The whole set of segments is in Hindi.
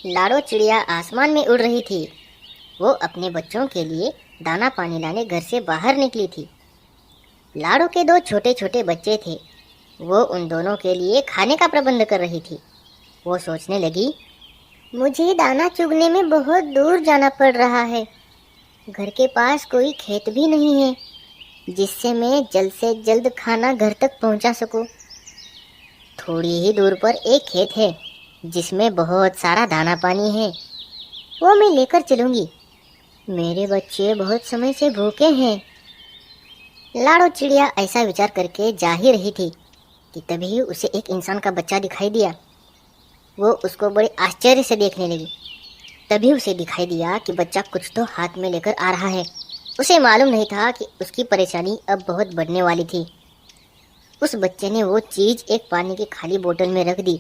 लाडो चिड़िया आसमान में उड़ रही थी। वो अपने बच्चों के लिए दाना पानी लाने घर से बाहर निकली थी। लाडो के दो छोटे छोटे बच्चे थे। वो उन दोनों के लिए खाने का प्रबंध कर रही थी। वो सोचने लगी, मुझे दाना चुगने में बहुत दूर जाना पड़ रहा है। घर के पास कोई खेत भी नहीं है जिससे मैं जल्द से जल्द खाना घर तक पहुंचा सकूं। थोड़ी ही दूर पर एक खेत है जिसमें बहुत सारा दाना पानी है। वो मैं लेकर चलूंगी। मेरे बच्चे बहुत समय से भूखे हैं। लाडो चिड़िया ऐसा विचार करके जा ही रही थी कि तभी उसे एक इंसान का बच्चा दिखाई दिया। वो उसको बड़े आश्चर्य से देखने लगी। तभी उसे दिखाई दिया कि बच्चा कुछ तो हाथ में लेकर आ रहा है। उसे मालूम नहीं था कि उसकी परेशानी अब बहुत बढ़ने वाली थी। उस बच्चे ने वो चीज़ एक पानी की खाली बोतल में रख दी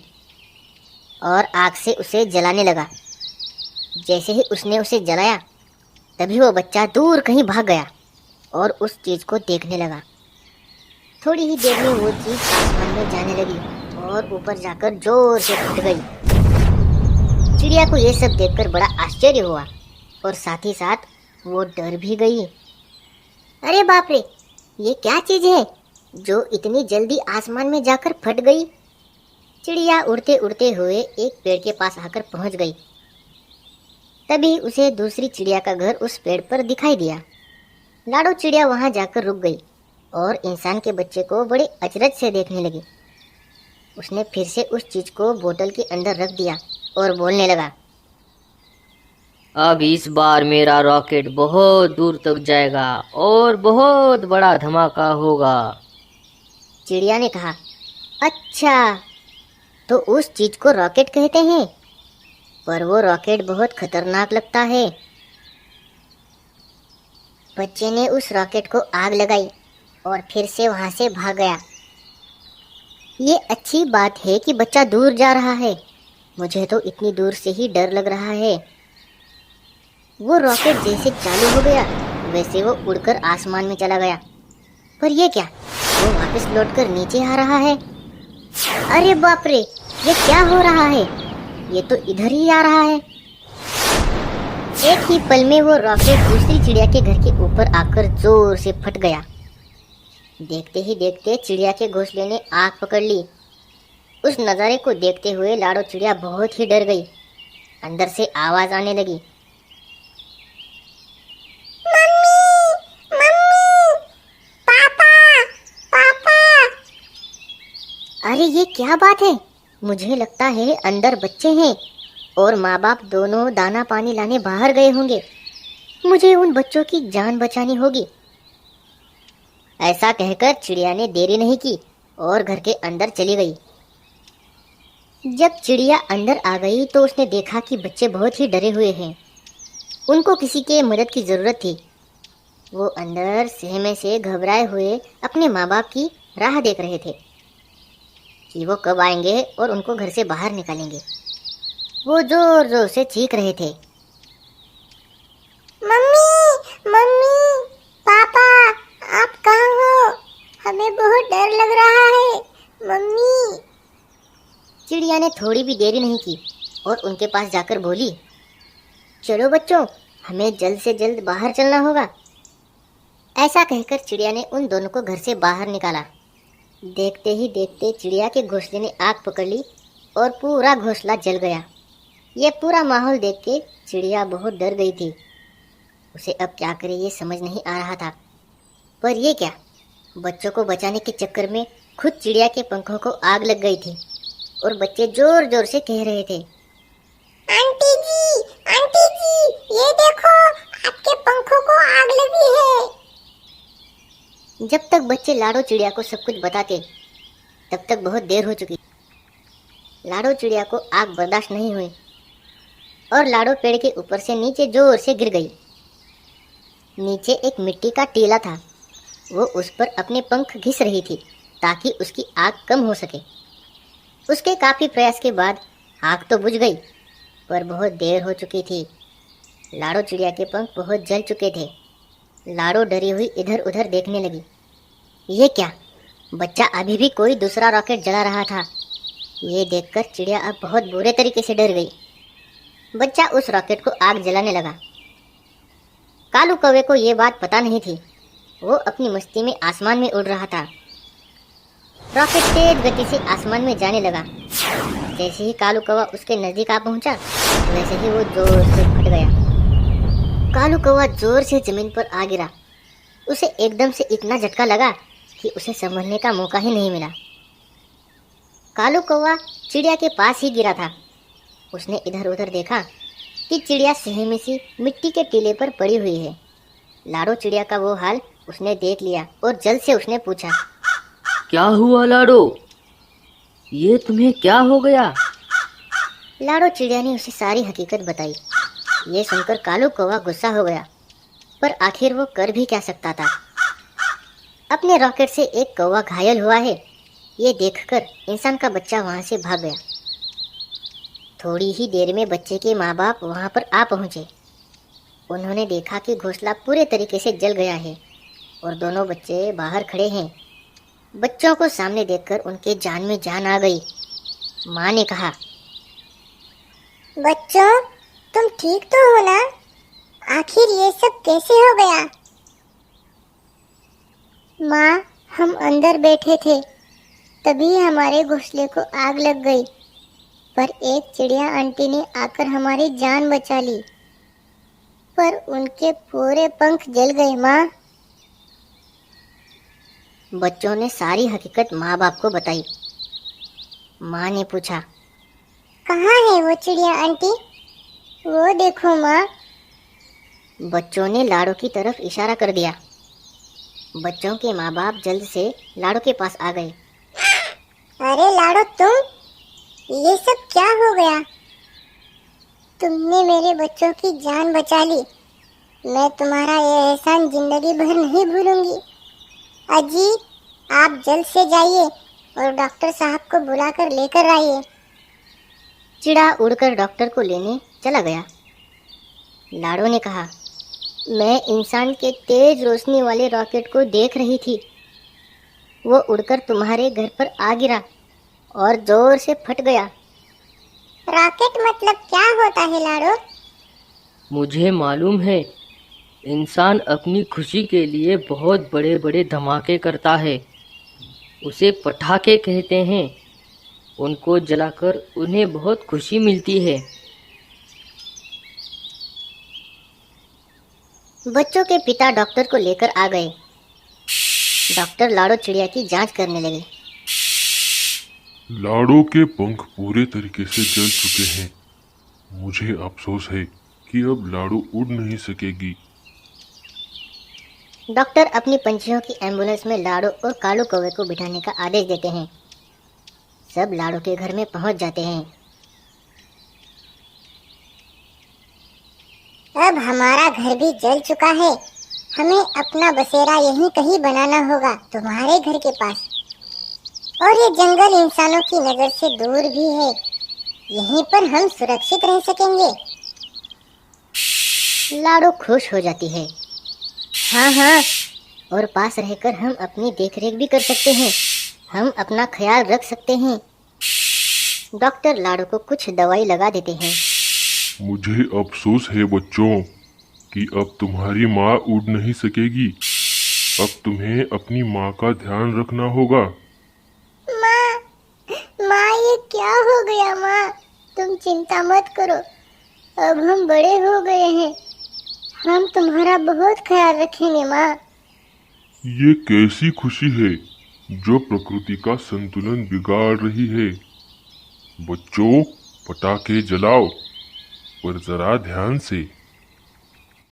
और आग से उसे जलाने लगा। जैसे ही उसने उसे जलाया तभी वो बच्चा दूर कहीं भाग गया और उस चीज़ को देखने लगा। थोड़ी ही देर में वो चीज़ आसमान में जाने लगी और ऊपर जाकर जोर से फट गई। चिड़िया को ये सब देखकर बड़ा आश्चर्य हुआ और साथ ही साथ वो डर भी गई। अरे बाप रे, ये क्या चीज़ है जो इतनी जल्दी आसमान में जाकर फट गई। चिड़िया उड़ते उड़ते हुए एक पेड़ के पास आकर पहुंच गई। तभी उसे दूसरी चिड़िया का घर उस पेड़ पर दिखाई दिया। लाडो चिड़िया वहां जाकर रुक गई और इंसान के बच्चे को बड़े अचरज से देखने लगी। उसने फिर से उस चीज को बोतल के अंदर रख दिया और बोलने लगा, अब इस बार मेरा रॉकेट बहुत दूर तक जाएगा और बहुत बड़ा धमाका होगा। चिड़िया ने कहा, अच्छा, तो उस चीज को रॉकेट कहते हैं, पर वो रॉकेट बहुत खतरनाक लगता है। बच्चे ने उस रॉकेट को आग लगाई और फिर से वहां से भाग गया। ये अच्छी बात है कि बच्चा दूर जा रहा है। मुझे तो इतनी दूर से ही डर लग रहा है। वो रॉकेट जैसे चालू हो गया वैसे वो उड़कर आसमान में चला गया। पर ये क्या, वो वापस लौटकर नीचे आ रहा है। अरे बाप रे, ये क्या हो रहा है? ये तो इधर ही आ रहा है। एक ही पल में वो रॉकेट दूसरी चिड़िया के घर के ऊपर आकर जोर से फट गया। देखते ही देखते चिड़िया के घोंसले ने आग पकड़ ली। उस नज़ारे को देखते हुए लाडो चिड़िया बहुत ही डर गई। अंदर से आवाज आने लगी, मम्मी, मम्मी, पापा, पापा। अरे ये क्या बात है? मुझे लगता है अंदर बच्चे हैं और माँ बाप दोनों दाना पानी लाने बाहर गए होंगे। मुझे उन बच्चों की जान बचानी होगी। ऐसा कहकर चिड़िया ने देरी नहीं की और घर के अंदर चली गई। जब चिड़िया अंदर आ गई तो उसने देखा कि बच्चे बहुत ही डरे हुए हैं। उनको किसी के मदद की ज़रूरत थी। वो अंदर सहमे से घबराए हुए अपने माँ बाप की राह देख रहे थे कि वो कब आएंगे और उनको घर से बाहर निकालेंगे। वो जोर जोर से चीख रहे थे, मम्मी, मम्मी, पापा, आप कहाँ हो? हमें बहुत डर लग रहा है, मम्मी। चिड़िया ने थोड़ी भी देरी नहीं की और उनके पास जाकर बोली, चलो बच्चों, हमें जल्द से जल्द बाहर चलना होगा। ऐसा कहकर चिड़िया ने उन दोनों को घर से बाहर निकाला। देखते ही देखते चिड़िया के घोंसले ने आग पकड़ ली और पूरा घोंसला जल गया। ये पूरा माहौल देख के चिड़िया बहुत डर गई थी। उसे अब क्या करे ये समझ नहीं आ रहा था। पर ये क्या, बच्चों को बचाने के चक्कर में खुद चिड़िया के पंखों को आग लग गई थी और बच्चे जोर जोर से कह रहे थे, आंटी जी, ये देखो, आपके पंखों को आग लगी है। जब तक बच्चे लाडो चिड़िया को सब कुछ बताते तब तक बहुत देर हो चुकी। लाडो चिड़िया को आग बर्दाश्त नहीं हुई और लाडो पेड़ के ऊपर से नीचे जोर से गिर गई। नीचे एक मिट्टी का टीला था। वो उस पर अपने पंख घिस रही थी ताकि उसकी आग कम हो सके। उसके काफ़ी प्रयास के बाद आग तो बुझ गई, पर बहुत देर हो चुकी थी। लाडो चिड़िया के पंख बहुत जल चुके थे। लाडो डरी हुई इधर उधर देखने लगी। ये क्या, बच्चा अभी भी कोई दूसरा रॉकेट जला रहा था। ये देखकर चिड़िया अब बहुत बुरे तरीके से डर गई। बच्चा उस रॉकेट को आग जलाने लगा। कालू कौवे को ये बात पता नहीं थी। वो अपनी मस्ती में आसमान में उड़ रहा था। रॉकेट तेज गति से आसमान में जाने लगा। जैसे ही कालू कौवा उसके नजदीक आ पहुंचा, वैसे ही वो जोर से फट गया। कालू कौवा जोर से जमीन पर आ गिरा। उसे एकदम से इतना झटका लगा कि उसे संभलने का मौका ही नहीं मिला। कालू कौवा चिड़िया के पास ही गिरा था। उसने इधर उधर देखा कि चिड़िया सहमी सी मिट्टी के टीले पर पड़ी हुई है। लाडो चिड़िया का वो हाल उसने देख लिया और जल्द से उसने पूछा, क्या हुआ लाडो? ये तुम्हें क्या हो गया? लाडो चिड़िया ने उसे सारी हकीकत बताई। ये सुनकर कालू कौवा गुस्सा हो गया, पर आखिर वो कर भी क्या सकता था। अपने रॉकेट से एक कौवा घायल हुआ है, ये देखकर इंसान का बच्चा वहां से भाग गया। थोड़ी ही देर में बच्चे के माँ बाप वहां पर आ पहुंचे। उन्होंने देखा कि घोंसला पूरे तरीके से जल गया है और दोनों बच्चे बाहर खड़े हैं। बच्चों को सामने देखकर उनके जान में जान आ गई। माँ ने कहा, बच्चों, तुम ठीक तो हो ना? आखिर ये सब कैसे हो गया? माँ, हम अंदर बैठे थे, तभी हमारे घोंसले को आग लग गई, पर एक चिड़िया आंटी ने आकर हमारी जान बचा ली, पर उनके पूरे पंख जल गए। माँ, बच्चों ने सारी हकीकत माँ बाप को बताई। माँ ने पूछा, कहाँ है वो चिड़िया आंटी? वो देखो माँ। बच्चों ने लाडो की तरफ इशारा कर दिया। बच्चों के माँ बाप जल्द से लाडो के पास आ गए। अरे लाडो, तुम, ये सब क्या हो गया? तुमने मेरे बच्चों की जान बचा ली। मैं तुम्हारा ये एहसान जिंदगी भर नहीं भूलूंगी। अजी, आप जल्द से जाइए और डॉक्टर साहब को बुलाकर लेकर आइए। चिड़ा उड़कर डॉक्टर को लेने चला गया। लाडो ने कहा, मैं इंसान के तेज रोशनी वाले रॉकेट को देख रही थी। वो उड़कर तुम्हारे घर पर आ गिरा और जोर से फट गया। रॉकेट मतलब क्या होता है लाडो? मुझे मालूम है। इंसान अपनी खुशी के लिए बहुत बड़े बड़े धमाके करता है। उसे पटाखे कहते हैं। उनको जलाकर उन्हें बहुत खुशी मिलती है। बच्चों के पिता डॉक्टर को लेकर आ गए। डॉक्टर लाडो चिड़िया की जांच करने लगे। लाडो के पंख पूरे तरीके से जल चुके हैं। मुझे अफसोस है कि अब लाडो उड़ नहीं सकेगी। डॉक्टर अपनी पंछियों की एम्बुलेंस में लाडो और कालू कौवे को बिठाने का आदेश देते हैं। सब लाडो के घर में पहुंच जाते हैं। अब हमारा घर भी जल चुका है। हमें अपना बसेरा यहीं कहीं बनाना होगा, तुम्हारे घर के पास। और ये जंगल इंसानों की नजर से दूर भी है। यहीं पर हम सुरक्षित रह सकेंगे। लाडो खुश हो जाती है। हाँ हाँ, और पास रहकर हम अपनी देखरेख भी कर सकते हैं। हम अपना ख्याल रख सकते हैं। डॉक्टर लाडो को कुछ दवाई लगा देते हैं। मुझे अफसोस है बच्चों कि अब तुम्हारी माँ उड़ नहीं सकेगी। अब तुम्हें अपनी माँ का ध्यान रखना होगा। माँ, माँ, ये क्या हो गया? माँ, तुम चिंता मत करो। अब हम बड़े हो गए हैं। हम तुम्हारा बहुत ख्याल रखेंगे माँ। ये कैसी खुशी है जो प्रकृति का संतुलन बिगाड़ रही है। बच्चों, पटाखे जलाओ, पर जरा ध्यान से।